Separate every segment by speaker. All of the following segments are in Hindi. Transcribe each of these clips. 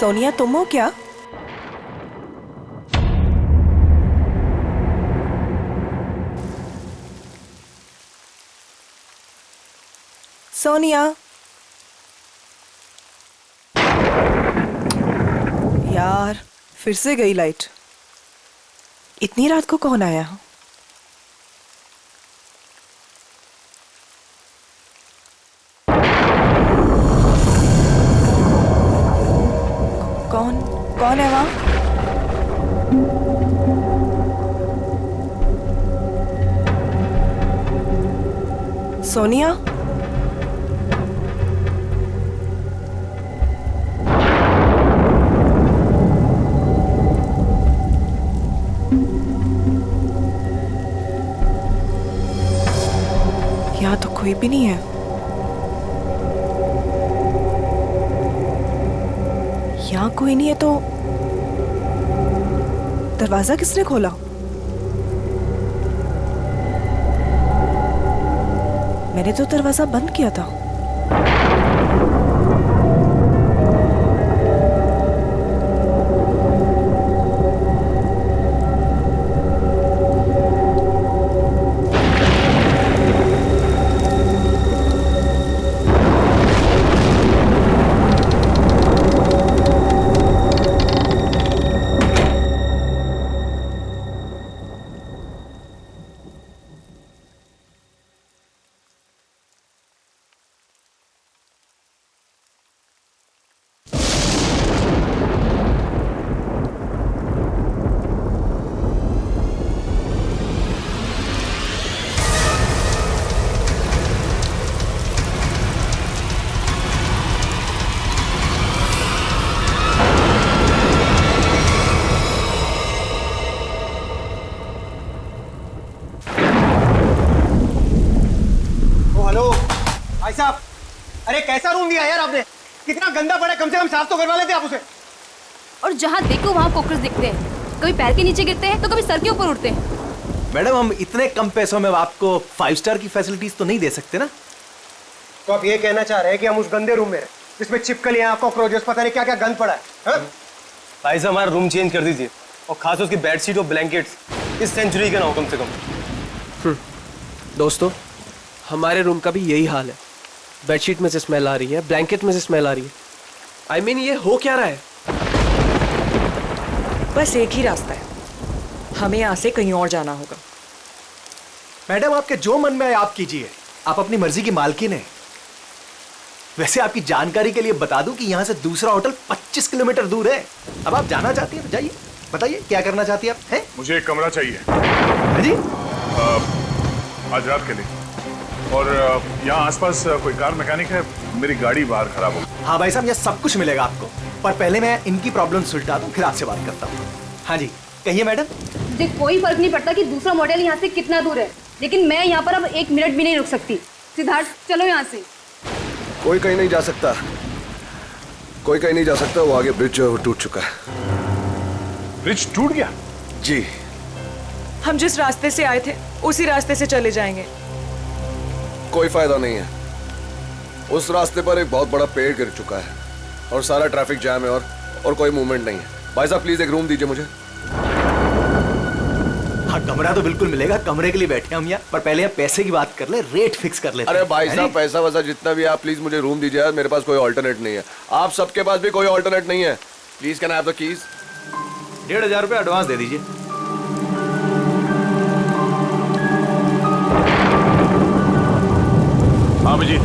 Speaker 1: सोनिया, तुम हो क्या? सोनिया, यार फिर से गई लाइट। इतनी रात को कौन आया? कौन कौन है वहां? सोनिया, यहाँ तो कोई भी नहीं है। यहाँ कोई नहीं है तो दरवाजा किसने खोला? मैंने तो दरवाजा बंद किया था।
Speaker 2: भाई साहब, अरे कैसा रूम दिया यार आपने? कितना गंदा पड़ा है, कम से कम साफ तो करवा लेते आप उसे।
Speaker 3: और जहाँ देखो वहाँ कॉकरोच दिखते हैं, कभी पैर के नीचे गिरते हैं तो कभी सर के ऊपर उड़ते हैं।
Speaker 4: मैडम, हम इतने कम पैसों में आपको 5 स्टार की फैसिलिटीज तो नहीं दे सकते ना।
Speaker 2: तो आप ये कहना चाह रहे हैं कि हम उस गंदे रूम में हैं, जिसमें छिपकलियां, कॉकरोचेस, पता नहीं क्या क्या गंद पड़ा है, हाँ?
Speaker 5: भाई साहब, हमारा रूम चेंज कर दीजिए, और खास उसकी बेडशीट और ब्लैंकेट्स इस सेंचुरी के ना हो कम से कम।
Speaker 6: दोस्तों, हमारे रूम का भी यही हाल है। बेडशीट में से स्मेल आ रही है, ब्लैंकेट में से स्मेल आ रही है। I mean, ये हो क्या रहा है?
Speaker 1: बस एक ही रास्ता है, हमें यहाँ से कहीं और जाना होगा।
Speaker 4: मैडम, आपके जो मन में आए आप कीजिए, आप अपनी मर्जी की मालकिन हैं। वैसे आपकी जानकारी के लिए बता दूं कि यहाँ से दूसरा होटल 25 किलोमीटर दूर है। अब आप जाना चाहती हैं, जाइए, बताइए क्या करना चाहती हैं आप? हैं?
Speaker 7: मुझे एक कमरा चाहिए।
Speaker 4: हाँ जी?
Speaker 7: आज रात के लिए। और यहाँ आसपास कोई कार मैकेनिक है? मेरी गाड़ी बाहर खराब हो गई।
Speaker 4: हाँ भाई साहब, यह सब कुछ मिलेगा आपको, पर पहले मैं इनकी प्रॉब्लम सुलझा दूं, फिर आपसे बात करता हूँ। हाँ जी, कहिए मैडम।
Speaker 3: मुझे कोई फर्क नहीं पड़ता कि दूसरा मॉडल यहाँ से कितना दूर है, लेकिन मैं यहाँ पर अब 1 मिनट भी नहीं रुक सकती। सिद्धार्थ, चलो यहाँ से।
Speaker 8: कोई कहीं नहीं जा सकता, कोई कहीं नहीं जा सकता। वो आगे ब्रिज जो है वो टूट चुका है।
Speaker 7: ब्रिज टूट गया?
Speaker 8: जी।
Speaker 1: हम जिस रास्ते से आए थे उसी रास्ते से चले जाएंगे।
Speaker 8: कोई फायदा नहीं है, उस रास्ते पर एक बहुत बड़ा पेड़ गिर चुका है और सारा ट्रैफिक जैम है और कोई मूवमेंट नहीं है। भाई साहब, प्लीज एक रूम दीजिए मुझे।
Speaker 4: हाँ, कमरा तो बिल्कुल मिलेगा, कमरे के लिए बैठे हम यहाँ, पर पहले यहाँ पैसे की बात कर ले, रेट फिक्स कर लेते हैं।
Speaker 8: अरे भाई साहब, पैसा वैसा जितना भी आप प्लीज मुझे रूम दीजिए यार, मेरे पास कोई ऑल्टरनेट नहीं है। आप सबके पास भी कोई ऑल्टरनेट नहीं है। Please can I have the keys?
Speaker 4: 1500 रुपये एडवांस दे दीजिए।
Speaker 7: हाँ जी,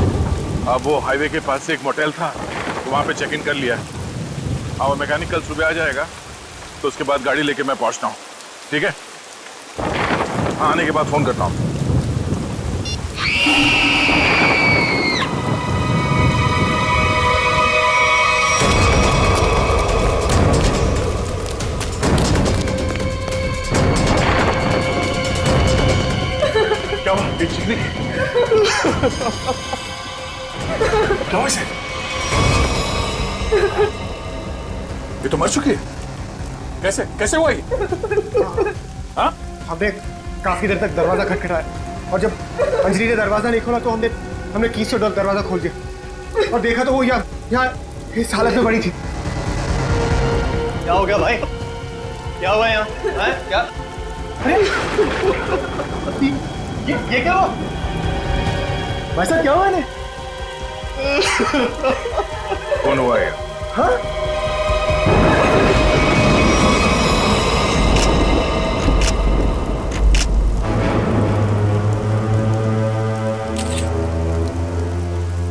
Speaker 7: अब वो हाईवे के पास से एक मोटेल था, तो वहाँ पे चेक इन कर लिया है। हाँ, वो मैकेनिक कल सुबह आ जाएगा, तो उसके बाद गाड़ी लेके मैं पहुँचता हूँ। ठीक है? हाँ, आने के बाद फोन करता हूँ। क्या हुआ? ये ठीक नहीं? क्या हुआ इसे? ये तो मर चुकी है। कैसे कैसे हुआ ये? हाँ?
Speaker 2: हमने काफी देर तक दरवाजा खटखटाया, और जब अंजलि ने दरवाजा नहीं खोला तो हमने कीज से दरवाजा खोल दिया और देखा तो वो यहाँ इस हालत में पड़ी थी। क्या हो गया भाई? क्या हुआ यहाँ? हैं? क्या? अरे ये क्या हुआ? भाई साहब क्या हुआ इन्हें?
Speaker 7: कौन हुआ है?
Speaker 2: हाँ?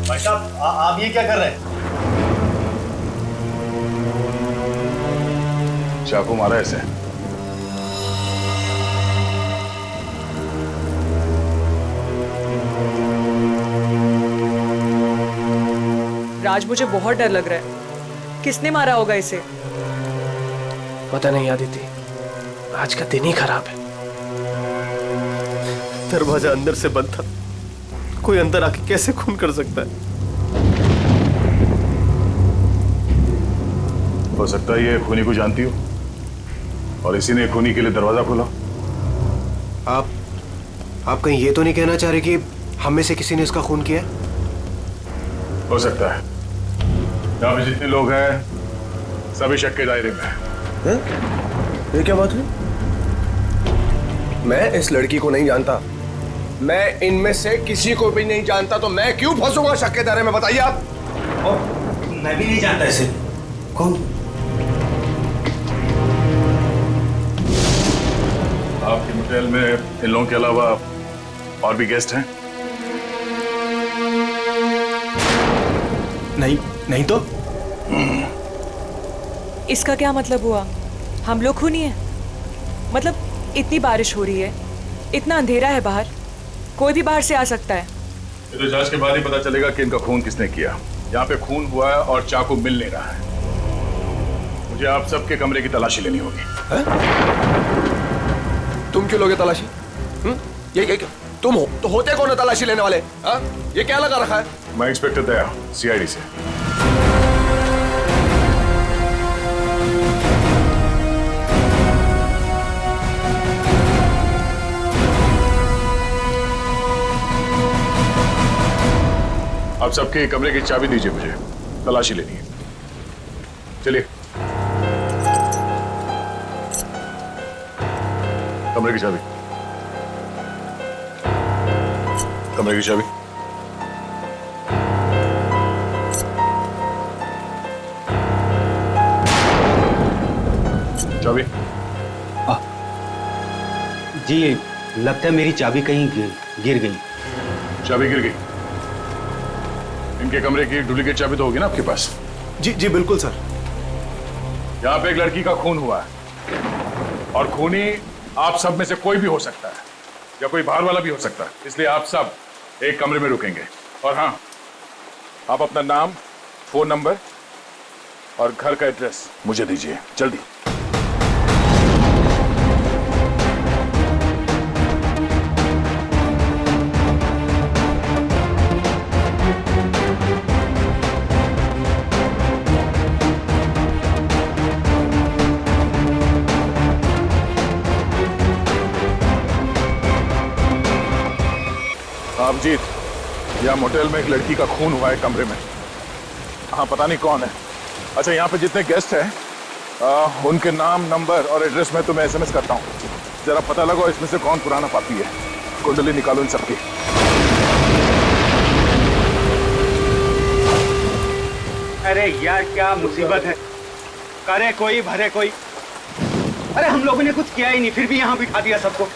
Speaker 2: भाई साहब आप ये क्या कर रहे हैं?
Speaker 7: चाकू मारा ऐसे।
Speaker 1: राज, मुझे बहुत डर लग रहा है। किसने मारा होगा इसे?
Speaker 6: पता नहीं आदिति, आज का दिन ही खराब है। दरवाजा अंदर से बंद था, कोई अंदर आके कैसे खून कर सकता है?
Speaker 7: हो सकता है ये खूनी को जानती हो और इसी ने खूनी के लिए दरवाजा खोला।
Speaker 4: आप कहीं ये तो नहीं कहना चाह रहे कि हम में से किसी ने इसका खून किया?
Speaker 7: हो सकता है। यहाँ पे जितने लोग हैं सभी शक के दायरे में हैं।
Speaker 8: ये क्या बात हुई? मैं इस लड़की को नहीं जानता, मैं इनमें से किसी को भी नहीं जानता, तो मैं क्यों फंसूंगा शक के दायरे में? बताइए आप।
Speaker 2: और मैं भी नहीं जानता इसे। कौन?
Speaker 7: आपके होटल में इन लोगों के अलावा और भी गेस्ट हैं?
Speaker 4: नहीं तो
Speaker 1: इसका क्या मतलब हुआ? हम लोग खूनी हैं? मतलब इतनी बारिश हो रही है, इतना अंधेरा है बाहर, कोई भी बाहर से आ सकता है।
Speaker 7: ये तो जांच के बाद ही पता चलेगा कि इनका खून किसने किया। यहाँ पे खून हुआ है और चाकू मिल नहीं रहा है। मुझे आप सबके कमरे की तलाशी लेनी होगी।
Speaker 8: तुम क्यों लोगे तलाशी? ये तुम हो तो होते कौन है तलाशी लेने वाले? हा? ये क्या लगा रखा है?
Speaker 7: मैं इंस्पेक्टर दया, सीआईडी से। आप सबके कमरे की चाबी दीजिए, मुझे तलाशी लेनी है। चलिए। कमरे की चाबी। कमरे की चाबी। चाबी।
Speaker 2: जी लगता है मेरी चाबी कहीं गिर गई।
Speaker 7: चाबी गिर गई। इनके कमरे की डुप्लीकेट चाबी तो होगी ना आपके पास?
Speaker 4: जी बिल्कुल सर।
Speaker 7: यहाँ पे एक लड़की का खून हुआ है और खूनी आप सब में से कोई भी हो सकता है या कोई बाहर वाला भी हो सकता है, इसलिए आप सब एक कमरे में रुकेंगे। और हाँ, आप अपना नाम, फोन नंबर और घर का एड्रेस मुझे दीजिए जल्दी। आप जीत, यहाँ मोटेल में एक लड़की का खून हुआ है कमरे में। हाँ, पता नहीं कौन है। अच्छा, यहाँ पे जितने गेस्ट हैं उनके नाम, नंबर और एड्रेस मैं तुम्हें एसएमएस करता हूँ। जरा पता लगाओ इसमें से कौन पुराना पापी है। कुंडली निकालो इन सबकी।
Speaker 2: अरे यार क्या मुसीबत है। करे कोई भरे कोई। अरे हम लोगों ने कुछ किया ही नहीं, फिर भी यहाँ बिठा दिया सबको।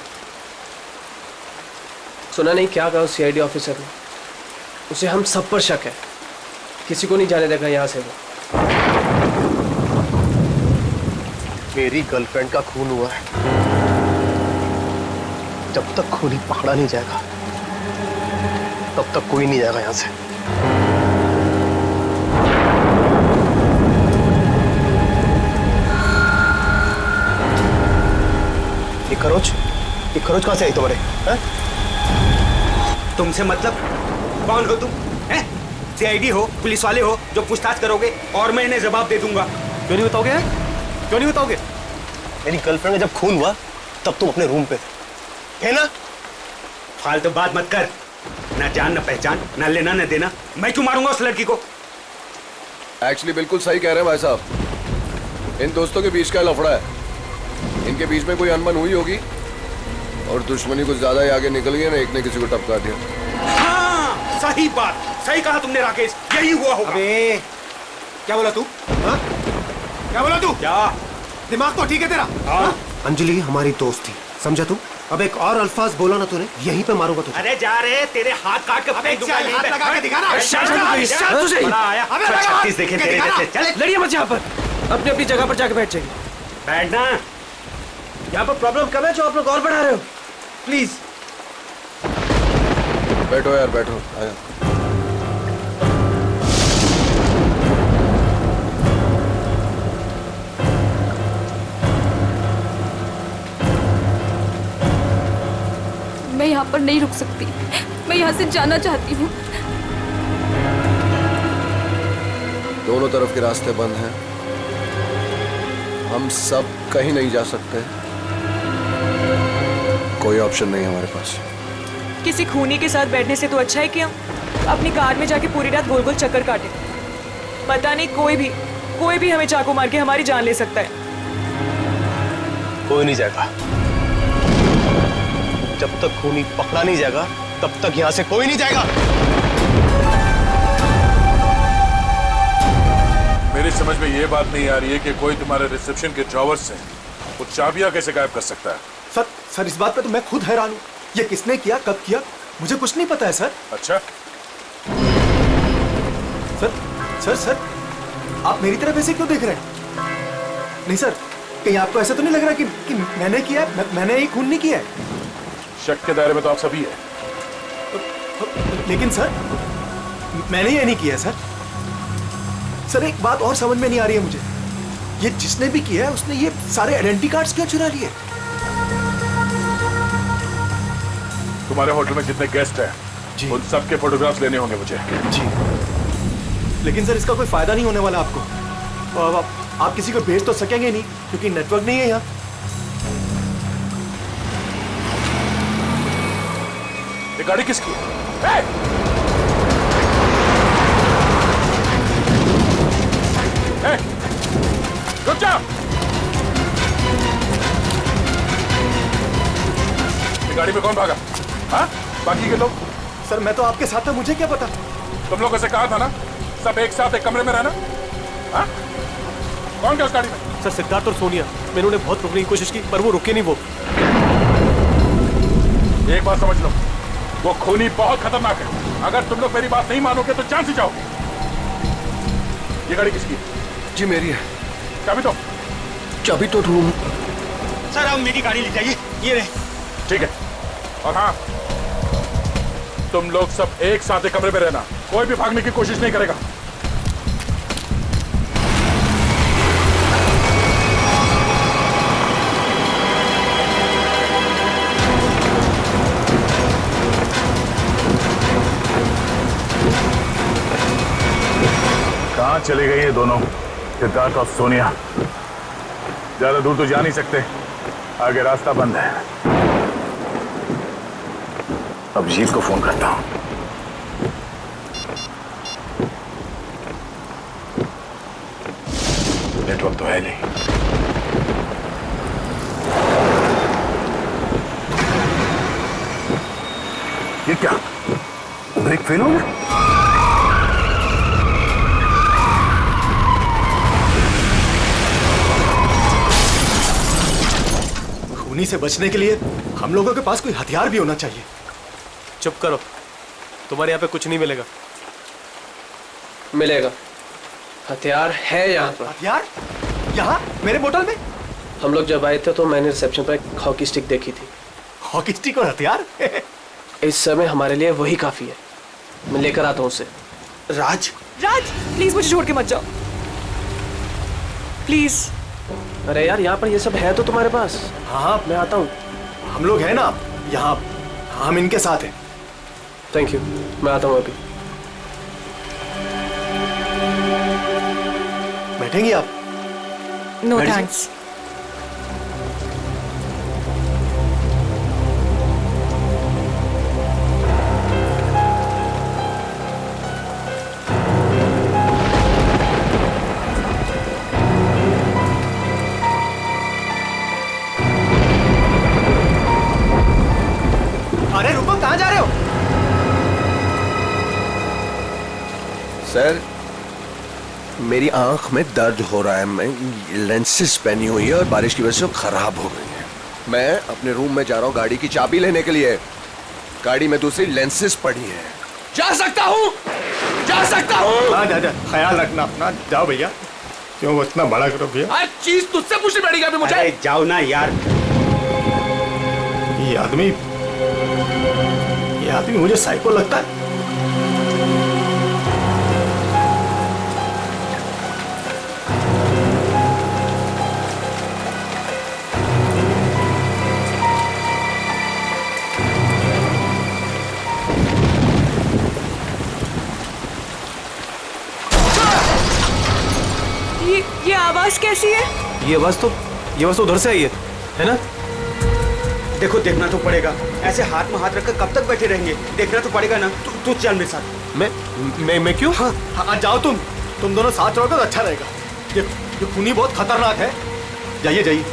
Speaker 6: सुना नहीं क्या कहा सीआईडी ऑफिसर ने? उसे हम सब पर शक है, किसी को नहीं जाने देगा यहाँ से वो।
Speaker 5: मेरी गर्लफ्रेंड का खून हुआ है, जब तक खूनी पकड़ा नहीं जाएगा तब तक कोई नहीं जाएगा यहाँ से। ये खरोच कहाँ से आई तुम्हारे?
Speaker 2: तुमसे मतलब? कौन हो तुम? हैं? सीआईडी हो, पुलिस वाले हो जो पूछताछ करोगे और मैं इन्हें जवाब दे दूंगा।
Speaker 5: क्यों नहीं बताओगे? क्यों नहीं बताओगे? मेरी गर्लफ्रेंड का जब खून हुआ तब तुम अपने रूम पे थे ना?
Speaker 2: फालतू बात मत कर। ना जान, ना पहचान, ना लेना, ना देना। मैं क्यों मारूंगा उस लड़की को?
Speaker 8: एक्चुअली बिल्कुल सही कह रहे हैं भाई साहब। इन दोस्तों के बीच का लफड़ा है। इनके बीच में कोई अनबन हुई होगी और दुश्मनी कुछ ज्यादा ही आगे निकल गई ना, एक ने किसी को टपका दिया।
Speaker 2: हाँ, सही बात, सही कहा तुमने राकेश, यही हुआ होगा।
Speaker 4: अबे क्या बोला तू? हाँ? क्या बोला तू?
Speaker 2: क्या
Speaker 4: दिमाग तो ठीक है तेरा? हाँ? अंजलि हमारी दोस्त थी, समझा तू? अब एक और अल्फाज बोला ना तूने, यहीं पे मारूंगा तुझे।
Speaker 2: अरे जा रे, तेरे हाथ काट के फेंक दूंगा यहीं पे।
Speaker 4: हाथ लगा के दिखा ना।
Speaker 2: बड़ा आया, 36 देखे तेरे जैसे। चल
Speaker 6: लड़िए मत यहाँ पर, अपनी अपनी जगह पर जाके बैठ जाइए।
Speaker 2: बैठना।
Speaker 6: यहाँ पर प्रॉब्लम कम है जो आप लोग और बढ़ा रहे हो। प्लीज
Speaker 8: बैठो यार, बैठो। आया।
Speaker 3: मैं यहाँ पर नहीं रुक सकती, मैं यहाँ से जाना चाहती हूँ।
Speaker 8: दोनों तरफ के रास्ते बंद हैं, हम सब कहीं नहीं जा सकते। कोई ऑप्शन नहीं है हमारे पास।
Speaker 1: किसी खूनी के साथ बैठने से तो अच्छा है कि हम अपनी कार में जाके पूरी रात गोल गोल चक्कर काटे। पता नहीं कोई भी हमें चाकू मार के हमारी जान ले सकता है।
Speaker 5: कोई नहीं जाएगा। जब तक खूनी पकड़ा नहीं जाएगा तब तक यहां से कोई नहीं जाएगा।
Speaker 7: मेरी समझ में ये बात नहीं आ रही है कि कोई तुम्हारे रिसेप्शन के ड्रॉवर से वो चाबियां कैसे गायब कर सकता है।
Speaker 4: सर इस बात पे तो मैं खुद हैरान हूँ। ये किसने किया, कब किया, मुझे कुछ नहीं पता है सर।
Speaker 7: अच्छा,
Speaker 4: सर आप मेरी तरफ ऐसे क्यों देख रहे हैं? नहीं सर, कहीं आपको ऐसा तो नहीं लग रहा कि मैंने किया, मैंने ये खून नहीं किया है?
Speaker 7: शक के दायरे में तो आप सभी है।
Speaker 4: लेकिन सर मैंने ये नहीं किया सर। सर एक बात और समझ में नहीं आ रही है मुझे, ये जिसने भी किया है उसने ये सारे आइडेंटिटी कार्ड्स क्यों चुरा लिए?
Speaker 7: तुम्हारे होटल में जितने गेस्ट हैं
Speaker 4: जी,
Speaker 7: उन सबके फोटोग्राफ्स लेने होंगे मुझे।
Speaker 4: जी, लेकिन सर इसका कोई फायदा नहीं होने वाला आपको। और आप किसी को भेज तो सकेंगे नहीं क्योंकि नेटवर्क नहीं है यहाँ।
Speaker 7: ये गाड़ी किसकी है? रुक जा। ये गाड़ी में कौन भागा? हाँ? बाकी के लोग?
Speaker 4: सर मैं तो आपके साथ था, मुझे क्या पता।
Speaker 7: तुम लोगों से कहा था ना सब एक साथ एक कमरे में रहना। हाँ? कौन गया उस गाड़ी में?
Speaker 6: सर सिद्धार्थ और सोनिया, मैंने उन्हें बहुत रोकने की कोशिश की पर वो रुके नहीं। वो
Speaker 7: एक बात समझ लो, वो खूनी बहुत खतरनाक है। अगर तुम लोग मेरी बात नहीं मानोगे तो जान से जाओगे। ये गाड़ी किसकी है?
Speaker 8: जी मेरी है।
Speaker 7: चाबी तो
Speaker 8: रूम।
Speaker 2: सर अब मेरी गाड़ी ले जाइए, ये रहे।
Speaker 7: ठीक है। और हाँ, तुम लोग सब एक साथ एक कमरे में रहना, कोई भी भागने की कोशिश नहीं करेगा। कहाँ चले गए ये दोनों, सिद्धार्थ और सोनिया? ज्यादा दूर तो जा नहीं सकते, आगे रास्ता बंद है। अब जीत को फोन करता हूं। नेटवर्क तो है नहीं। ये क्या, ब्रेक फेल हो गया?
Speaker 4: खूनी से बचने के लिए हम लोगों के पास कोई हथियार भी होना चाहिए।
Speaker 6: चुप करो, तुम्हारे यहाँ पे कुछ नहीं मिलेगा। मिलेगा, हथियार है यहाँ पर।
Speaker 4: हथियार? यहाँ मेरे बोतल में?
Speaker 6: हम लोग जब आए थे तो मैंने रिसेप्शन पर एक हॉकी स्टिक देखी थी।
Speaker 4: हॉकी स्टिक और हथियार?
Speaker 6: इस समय हमारे लिए वही काफी है। मैं लेकर आता हूँ उसे।
Speaker 2: राज
Speaker 1: प्लीज मुझे छोड़ के मत जाओ, प्लीज।
Speaker 6: अरे यार यहाँ पर ये सब है तो तुम्हारे पास।
Speaker 4: हाँ
Speaker 6: मैं आता हूँ।
Speaker 4: हम लोग हैं ना यहाँ, हम इनके साथ हैं।
Speaker 6: थैंक यू, मैं आता हूँ अभी।
Speaker 4: बैठेंगी आप?
Speaker 1: नो
Speaker 4: बैठ
Speaker 1: थैंक्स।
Speaker 8: सर, मेरी आंख में दर्द हो रहा है। मैं लेंसेज पहनी हुई है और बारिश की वजह से खराब हो गई है। मैं अपने रूम में जा रहा हूँ गाड़ी की चाबी लेने के लिए। गाड़ी में दूसरी लेंसेज पड़ी है। जा सकता हूँ, जा सकता हूँ।
Speaker 4: हाँ जा, ख्याल रखना अपना। जाओ भैया, क्यों वो इतना बड़ा करो भैया।
Speaker 8: हर चीज तुझसे पूछनी पड़ेगी अभी मुझे।
Speaker 2: अरे जाओ ना यार।
Speaker 4: ये आदमी मुझे साइको लगता है।
Speaker 1: ये आवाज कैसी है?
Speaker 5: ये आवाज तो उधर से आई है ना?
Speaker 2: देखो, देखना तो पड़ेगा। ऐसे हाथ में हाथ रखकर कब तक बैठे रहेंगे? देखना तो पड़ेगा ना। तू चल मेरे साथ।
Speaker 5: मैं क्यों?
Speaker 4: हाँ जाओ तुम दोनों साथ रहोगे तो अच्छा रहेगा। ये खूनी बहुत खतरनाक है। जाइए जाइए।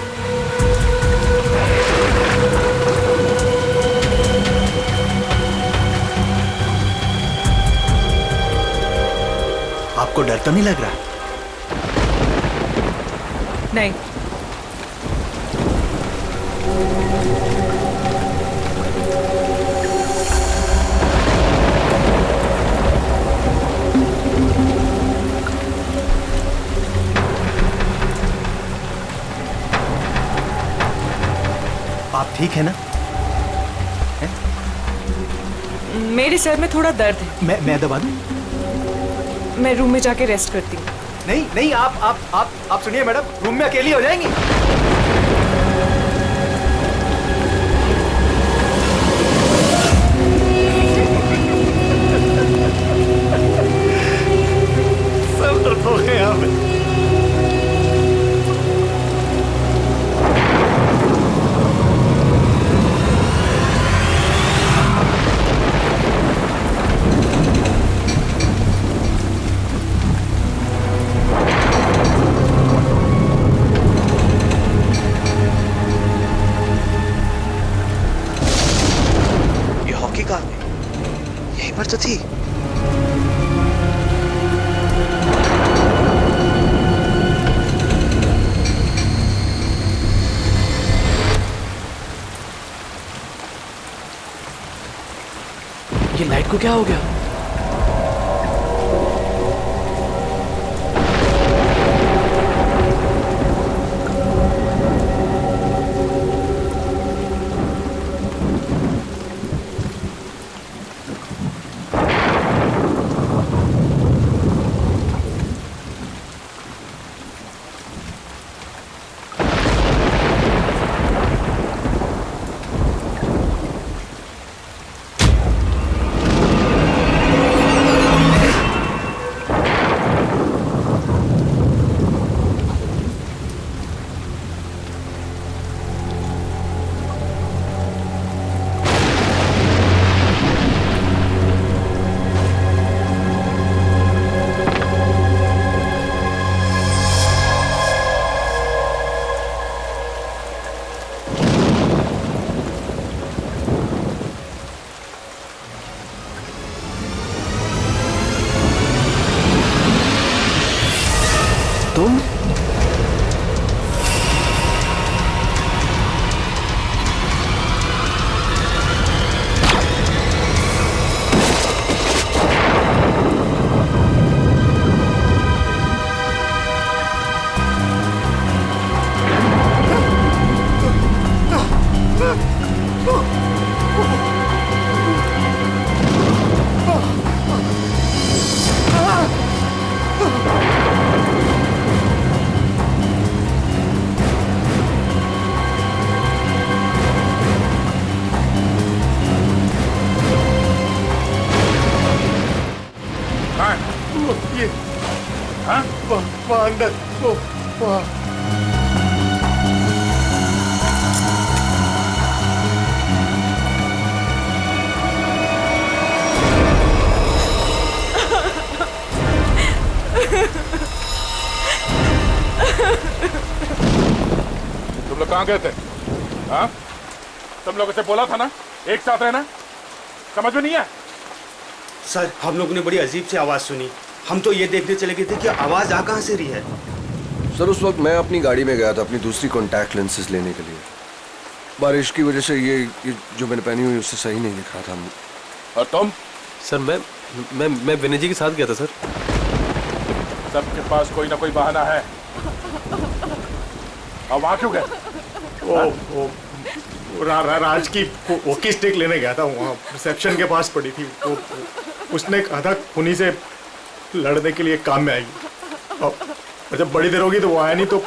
Speaker 4: आपको डर तो नहीं लग रहा?
Speaker 1: नहीं।
Speaker 4: आप ठीक है ना?
Speaker 1: मेरे सर में थोड़ा दर्द है।
Speaker 4: मैं दबा दूं?
Speaker 1: मैं रूम में जाके रेस्ट करती हूँ।
Speaker 4: नहीं, आप सुनिए मैडम, रूम में अकेली हो जाएंगी। सब डरपोक हैं यहाँ पे।
Speaker 6: यहीं पर तो थी। ये लाइट को क्या हो गया? तुम?
Speaker 7: ये हाँ?
Speaker 4: वहाँ अंदर वहाँ।
Speaker 7: तुम लोग कहाँ गए थे? हाँ? तुम लोगों से बोला था ना एक साथ रहना, समझ में नहीं है?
Speaker 2: सर, हम लोगों ने बड़ी अजीब सी आवाज सुनी। हम तो ये देखने चले गए थे कि आवाज आ कहाँ से रही है।
Speaker 8: सर उस वक्त मैं अपनी गाड़ी में गया था अपनी दूसरी कॉन्टैक्ट लेंसेज लेने के लिए। बारिश की वजह से ये जो मैंने पहनी हुई उससे सही नहीं दिख रहा था।
Speaker 7: और तुम?
Speaker 5: सर मैं विनय जी के साथ गया था सर।
Speaker 7: सबके पास कोई ना कोई बहाना है। अब वहां क्यों गए?
Speaker 4: राज की वॉकी स्टिक लेने गया था, वहाँ रिसेप्शन के पास पड़ी थी। उसने कहा था खूनी से लड़ने के लिए काम में आएगी, और जब बड़ी देर होगी तो वो आया नहीं। तो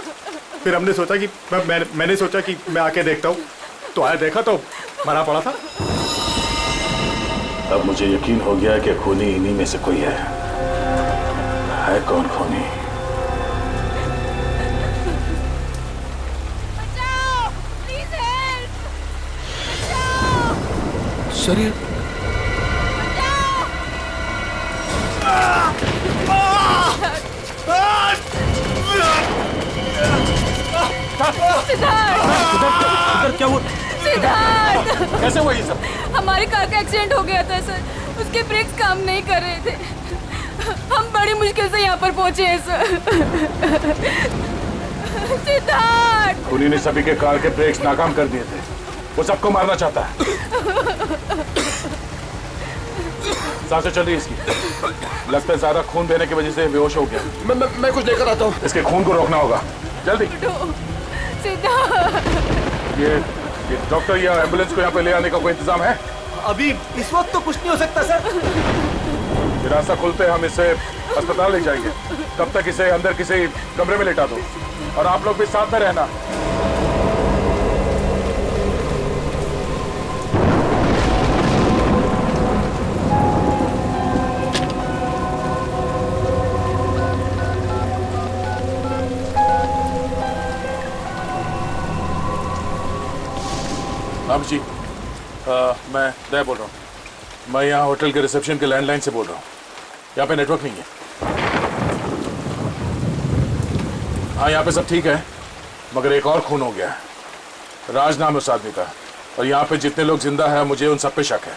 Speaker 4: फिर हमने सोचा कि मैंने सोचा कि मैं आके देखता हूँ, तो आया, देखा तो मरा पड़ा था।
Speaker 7: अब मुझे यकीन हो गया कि खूनी इन्हीं में से कोई है। कौन खूनी?
Speaker 8: सर ये
Speaker 5: सर क्या हुआ?
Speaker 9: सिद्धार्थ,
Speaker 7: कैसे हुआ ये सब?
Speaker 9: हमारी कार का एक्सीडेंट हो गया था सर। उसके ब्रेक्स काम नहीं कर रहे थे। हम बड़ी मुश्किल से यहाँ पर पहुंचे हैं सर। सिद्धार्थ,
Speaker 7: खूनी ने सभी के कार के ब्रेक्स नाकाम कर दिए थे। वो सबको मारना चाहता है। सांसें चल रही है इसकी। लगता है ज्यादा खून देने की वजह से बेहोश हो गया।
Speaker 8: मैं कुछ लेकर आता हूँ।
Speaker 7: इसके खून को रोकना होगा, जल्दी।
Speaker 9: सिद्धार्थ,
Speaker 7: ये डॉक्टर या एम्बुलेंस को यहाँ पे ले आने का कोई इंतजाम है?
Speaker 4: अभी इस वक्त तो कुछ नहीं हो सकता सर।
Speaker 7: ये रास्ता खुलते हम इसे अस्पताल ले जाएंगे। तब तक इसे अंदर किसी कमरे में लेटा दो, और आप लोग भी साथ में रहना। अब जी मैं दया बोल रहा हूँ। मैं यहाँ होटल के रिसेप्शन के लैंडलाइन से बोल रहा हूँ। यहाँ पे नेटवर्क नहीं है। हाँ, यहाँ पे सब ठीक है, मगर एक और खून हो गया है। राज नाम है उस आदमी का, और यहाँ पे जितने लोग जिंदा हैं मुझे उन सब पे शक है।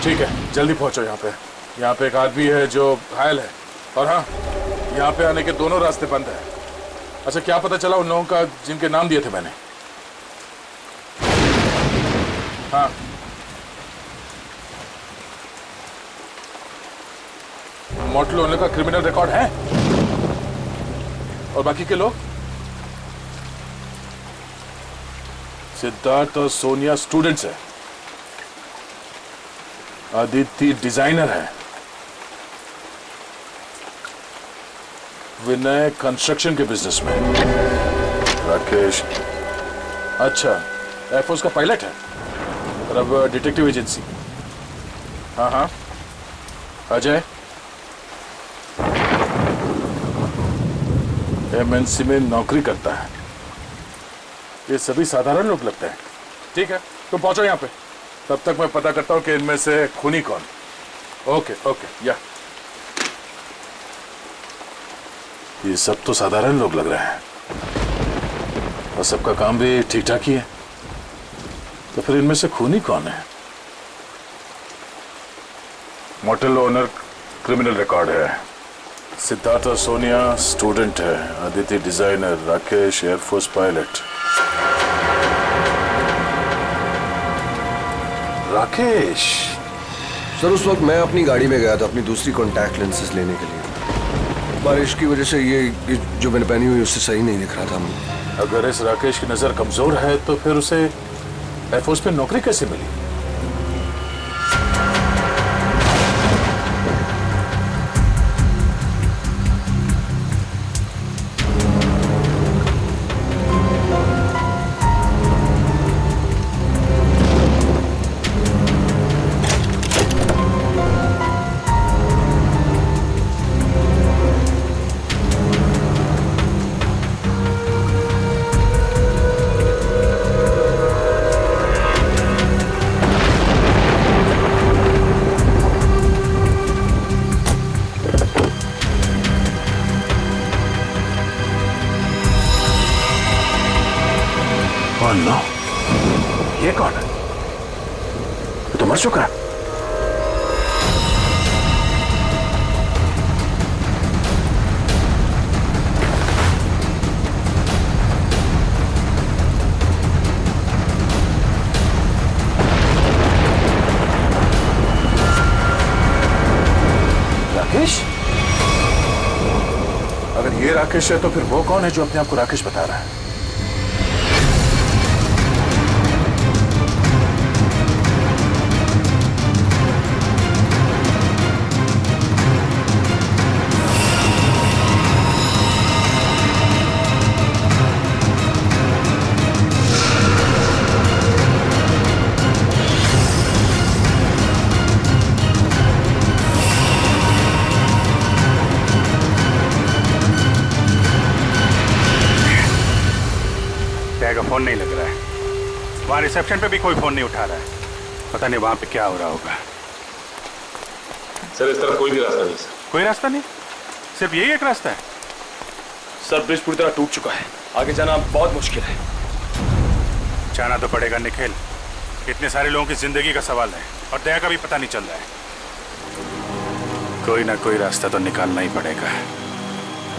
Speaker 7: ठीक है, जल्दी पहुँचो यहाँ पे। यहाँ पे एक आदमी है जो घायल है, और हाँ, यहाँ पे आने के दोनों रास्ते बंद हैं। अच्छा, क्या पता चला उन लोगों का जिनके नाम दिए थे मैंने? हाँ, मोटल ओनर का क्रिमिनल रिकॉर्ड है, और बाकी के लोग? सिद्धार्थ और सोनिया स्टूडेंट्स है, आदित्य डिजाइनर है, विनय कंस्ट्रक्शन के बिजनेस में, राकेश अच्छा एयरफोर्स का पायलट है, और अब डिटेक्टिव एजेंसी। हाँ हाँ, अजय एमएनसी में नौकरी करता है। ये सभी साधारण लोग लगते हैं। ठीक है, तुम पहुंचो यहाँ पे, तब तक मैं पता करता हूँ कि इनमें से खूनी कौन। ओके ओके, या ये सब तो साधारण लोग लग रहे हैं, और सबका काम भी ठीक ठाक ही है। तो फिर इनमें से खूनी कौन है? मोटल ओनर क्रिमिनल रिकॉर्ड है, सिद्धार्थ और सोनिया स्टूडेंट है, Aditya designer, Rakesh air force pilot. Rakesh
Speaker 8: sir उस वक्त मैं अपनी गाड़ी में गया था अपनी दूसरी कॉन्टैक्ट लेंसेज लेने के लिए। बारिश की वजह से ये जो मैंने पहनी हुई उससे सही नहीं दिख रहा था।
Speaker 7: अगर इस राकेश की नजर कमजोर है तो फिर उसे एयरफोर्स में नौकरी कैसे मिली? ये कौन है? ये तो मर चुका है। राकेश? अगर ये राकेश है तो फिर वो कौन है जो अपने आप को राकेश बता रहा है?
Speaker 2: का फोन नहीं लग रहा है। वहां रिसेप्शन पे भी कोई फोन नहीं उठा रहा है। पता नहीं वहां पे क्या हो रहा होगा।
Speaker 7: सर इस तरफ कोई भी रास्ता नहीं सर।
Speaker 2: कोई रास्ता नहीं? सिर्फ यही एक रास्ता है?
Speaker 5: सर ब्रिज पूरी तरह टूट चुका है, आगे जाना बहुत मुश्किल है।
Speaker 2: जाना तो पड़ेगा निखिल, इतने सारे लोगों की जिंदगी का सवाल है और दया का भी पता नहीं चल रहा है। कोई ना कोई रास्ता तो निकालना ही पड़ेगा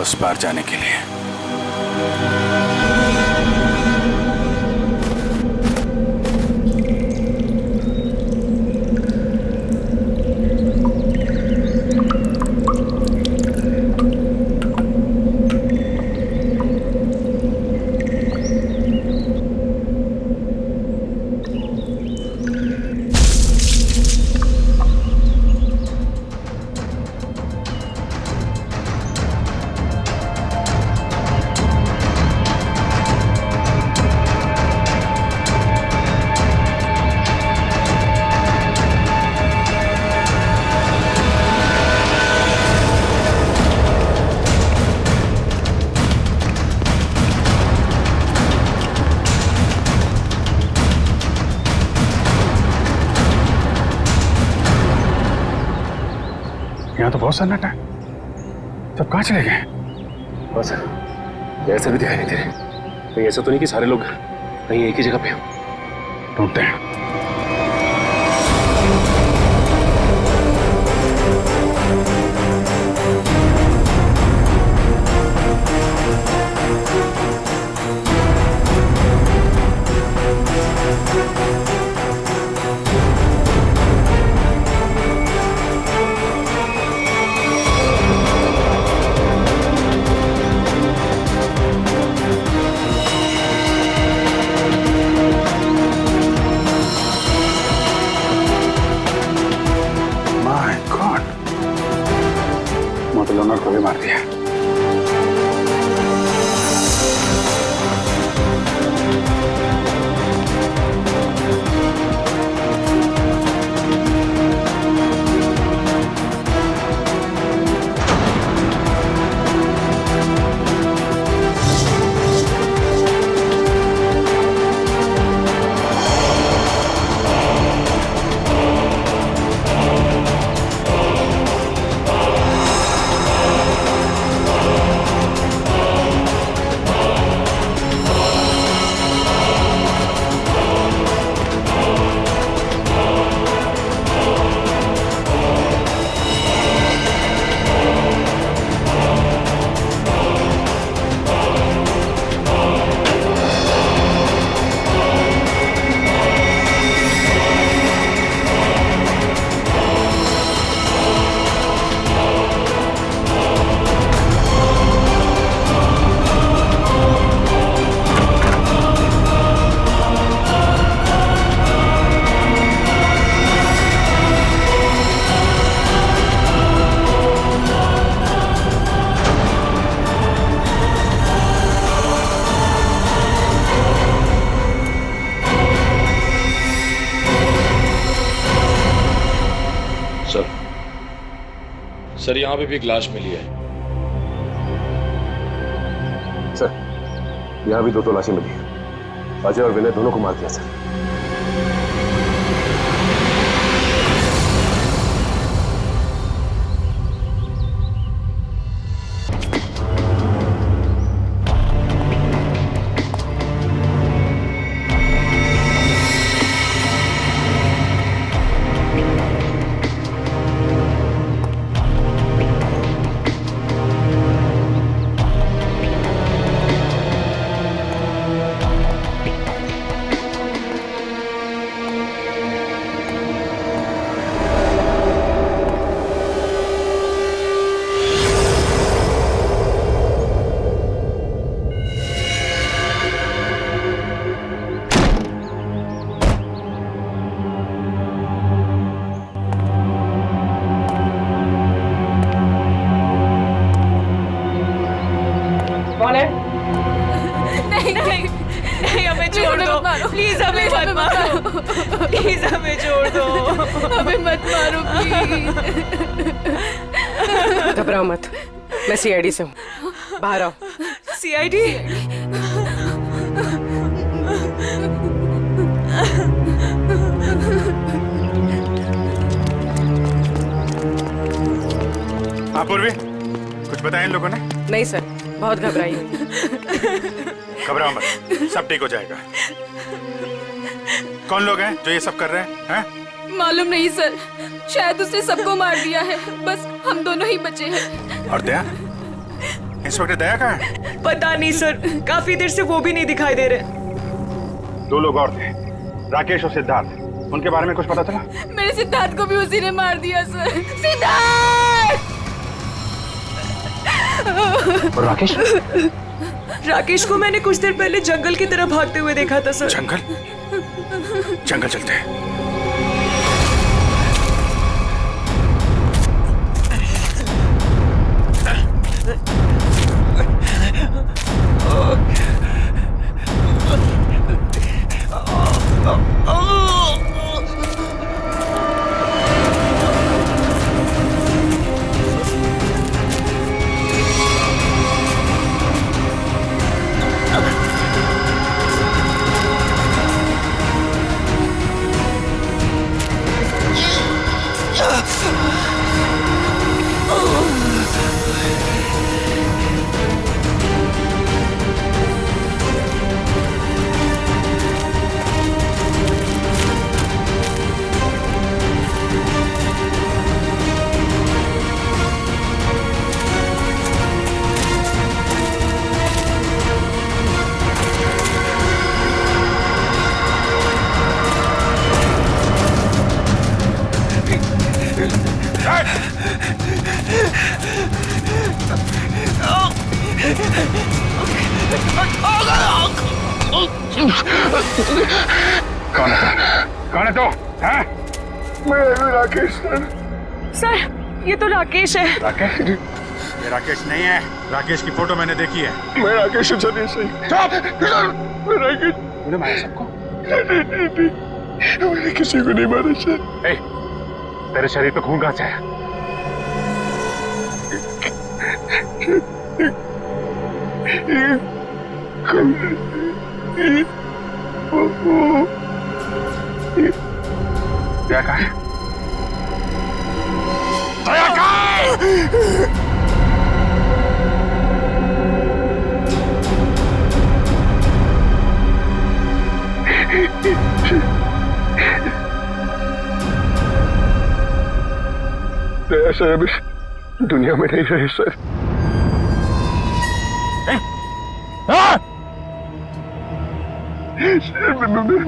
Speaker 2: उस पार जाने के लिए। यहाँ तो बहुत सन्नाटा है, सब कहाँ चले गए?
Speaker 5: बस ऐसा भी दिखाई नहीं दे रहे। कहीं ऐसा तो नहीं कि सारे लोग कहीं एक ही जगह पे हो।
Speaker 2: ढूंढते हैं। मोटल ओनर को भी मार दिया।
Speaker 10: सर यहाँ पे भी एक लाश मिली है।
Speaker 5: सर यहाँ भी 2 लाशें मिली है। अजय और विनय दोनों को मार दिया सर।
Speaker 9: मारो,
Speaker 1: प्लीज हमें मत मारो, प्लीज हमें छोड़ दो,
Speaker 9: हमें मत मारो प्लीज।
Speaker 10: घबराओ मत, मैं सीआईडी से हूँ, बाहर आओ।
Speaker 1: सीआईडी?
Speaker 2: हाँ पूर्वी, कुछ बताया इन लोगों ने?
Speaker 10: नहीं सर, बहुत घबराई हुई।
Speaker 2: घबराओ मत, सब ठीक हो जाएगा। कौन लोग हैं जो ये सब कर रहे हैं?
Speaker 9: मालूम नहीं सर, शायद उसने सबको मार दिया है, बस हम दोनों ही बचे हैं।
Speaker 2: और दया? इंस्पेक्टर दया कहाँ है?
Speaker 1: पता नहीं सर, काफी देर से वो भी नहीं दिखाई दे रहे।
Speaker 2: 2 लोग और थे, राकेश और सिद्धार्थ। उनके बारे में कुछ पता चला?
Speaker 9: मेरे सिद्धार्थ को भी उसी ने मार दिया सर। सिद्धार्थ!
Speaker 2: और राकेश?
Speaker 1: राकेश को मैंने कुछ देर पहले जंगल की तरफ भागते हुए देखा था सर।
Speaker 2: जंगल? जंगल चलते हैं। कौन है तो? हैं?
Speaker 7: मैं राकेश
Speaker 1: सर, ये तो राकेश है।
Speaker 2: राकेश? ये राकेश नहीं है। राकेश की फोटो मैंने देखी है।
Speaker 7: मैं राकेश सर नहीं सही।
Speaker 2: चुप!
Speaker 7: मैं राकेश।
Speaker 2: तूने मारा सबको?
Speaker 7: नहीं, मैंने किसी को नहीं मारा सर।
Speaker 2: ए, तेरे शरीर पे खून कहाँ से है? दया कहाँ है? दया कहाँ है?
Speaker 7: दया सर अभी दुनिया में नहीं रहे सर।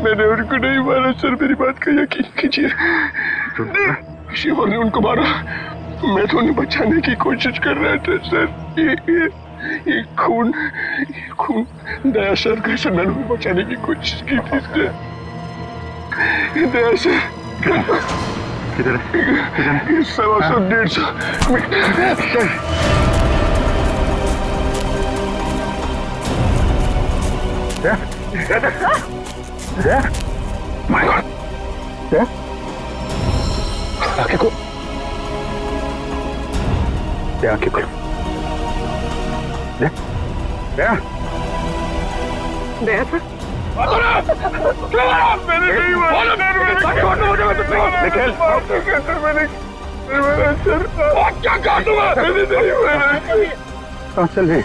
Speaker 7: मैंने उनको नहीं मारा सर, मेरी बात का यकीन कीजिए। किसी और ने उनको मारा, मैं तो उन्हें बचाने की कोशिश कर रहा था सर। ये खून दया सर का सर, मैंने उन्हें बचाने की कोशिश की थी सर। दया सर किधर है? 100-150
Speaker 2: माय गॉड! आंखें को आंखें को
Speaker 10: दया था?
Speaker 7: मैंने नहीं मारा क्या काटूंगा? मैंने नहीं मारा।
Speaker 2: चल रही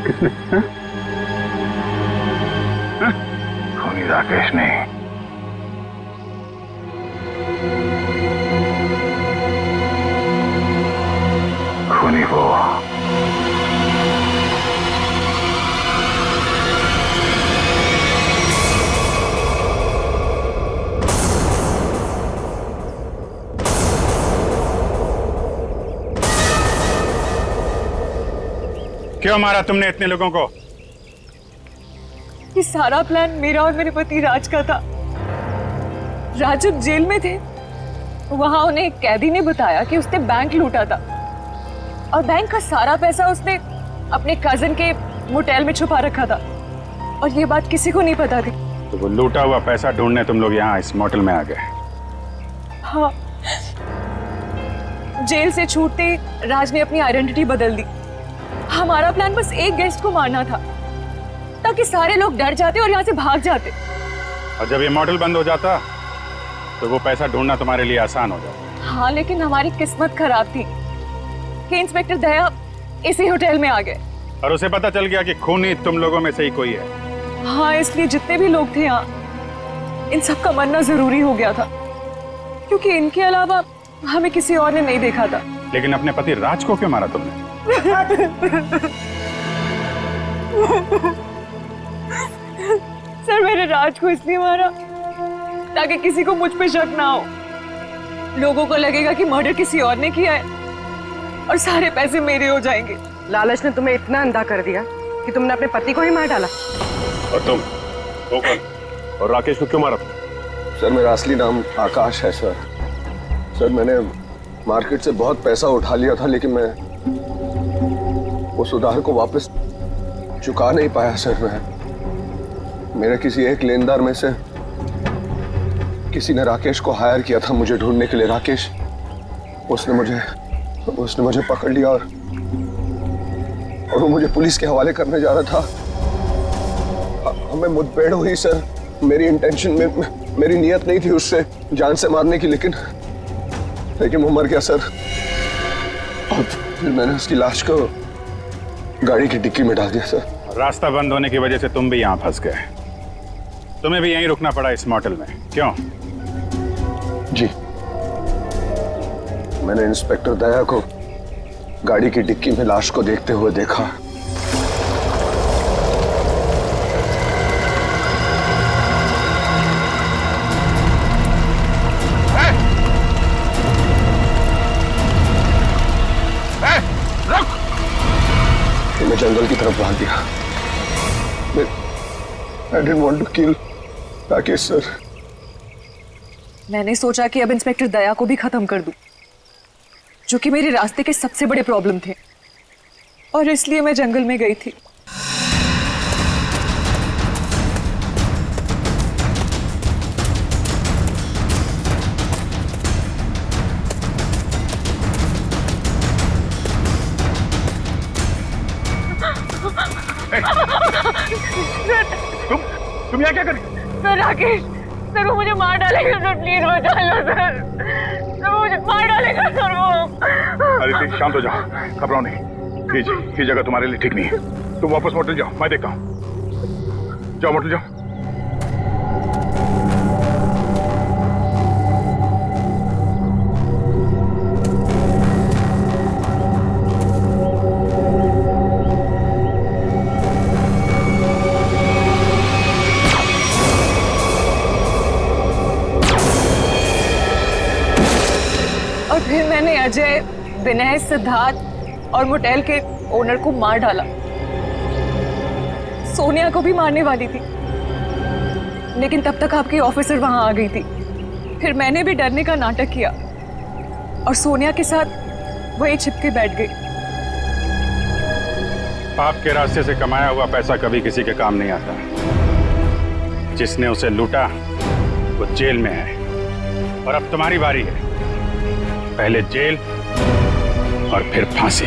Speaker 2: किसने? खूनी राकेश नहीं, खूनी वो। क्यों मारा तुमने इतने लोगों को?
Speaker 1: ये सारा प्लान मेरा और मेरे पति राज का था। राज जब जेल में थे वहां उन्हें एक कैदी ने बताया कि उसने बैंक लूटा था और बैंक का सारा पैसा उसने अपने कजिन के मोटेल में छुपा रखा था और ये बात किसी को नहीं पता थी।
Speaker 2: तो वो लूटा हुआ पैसा ढूंढने तुम लोग यहाँ इस मोटेल में आ गए?
Speaker 1: हाँ, जेल से छूटते ही राज ने अपनी आइडेंटिटी बदल दी। हमारा प्लान बस एक गेस्ट को मारना था ताकि सारे लोग डर जाते और यहाँ से भाग जाते।
Speaker 2: और जब ये मोटेल बंद हो जाता तो वो पैसा ढूंढना तुम्हारे लिए आसान हो जाता।
Speaker 1: हाँ, लेकिन हमारी किस्मत खराब थी कि इंस्पेक्टर दया इसी होटल में आ गए
Speaker 2: और उसे पता चल गया कि खूनी तुम लोगों में से ही कोई है।
Speaker 1: हाँ, इसलिए जितने भी लोग थे यहाँ इन सब का मरना जरूरी हो गया था क्योंकि इनके अलावा हमें किसी और ने नहीं देखा था।
Speaker 2: लेकिन अपने पति राज को क्यों मारा तुमने?
Speaker 1: सर, मैंने राज को इसलिए मारा ताकि किसी को मुझ पे शक ना हो। लोगों को लगेगा कि मर्डर किसी और ने किया है और सारे पैसे मेरे हो जाएंगे।
Speaker 10: लालच ने तुम्हें इतना अंधा कर दिया कि तुमने अपने पति को ही मार डाला।
Speaker 7: और तुम वो कौन? और राकेश को क्यों मारा?
Speaker 8: सर मेरा असली नाम आकाश है सर। सर मैंने मार्केट से बहुत पैसा उठा लिया था लेकिन मैं उस उधार को वापस चुका नहीं पाया सर। मैं मेरे किसी एक लेनदार में से किसी ने राकेश को हायर किया था मुझे ढूंढने के लिए। राकेश उसने मुझे पकड़ लिया और वो मुझे पुलिस के हवाले करने जा रहा था। हमें मुठभेड़ हुई सर। मेरी इंटेंशन में मेरी नीयत नहीं थी उससे जान से मारने की, लेकिन वो मर गया सर। और फिर मैंने उसकी लाश को गाड़ी की डिक्की में डाल दिया सर।
Speaker 2: रास्ता बंद होने की वजह से तुम भी यहाँ फंस गए। तुम्हें भी यहीं रुकना पड़ा इस मोटेल में, क्यों?
Speaker 8: जी, मैंने इंस्पेक्टर दया को गाड़ी की डिक्की में लाश को देखते हुए देखा। मैं जंगल की तरफ भाग गया। I didn't want to kill Rakesh sir.
Speaker 1: मैंने सोचा कि अब इंस्पेक्टर दया को भी खत्म कर दूं, जो कि मेरे रास्ते के सबसे बड़े प्रॉब्लम थे, और इसलिए मैं जंगल में गई थी।
Speaker 7: तुम यहाँ क्या कर रही?
Speaker 1: सर, राकेश सर, वो मुझे मार डालेगा सर, प्लीज बचा लो सर। सर, वो मुझे मार डालेगा सर वो।
Speaker 7: अरे शांत हो जाओ, घबराओ नहीं। ये जगह तुम्हारे लिए ठीक नहीं है। तुम वापस मोटेल जाओ, मैं देखता हूँ। जाओ मोटेल जाओ।
Speaker 1: और फिर मैंने अजय, विनय, सिद्धार्थ और मोटेल के ओनर को मार डाला। सोनिया को भी मारने वाली थी, लेकिन तब तक आपकी ऑफिसर वहां आ गई थी। फिर मैंने भी डरने का नाटक किया और सोनिया के साथ वहीं छिप के बैठ गई।
Speaker 2: आपके रास्ते से कमाया हुआ पैसा कभी किसी के काम नहीं आता। जिसने उसे लूटा वो जेल में है और अब तुम्हारी बारी है। पहले जेल और फिर फांसी।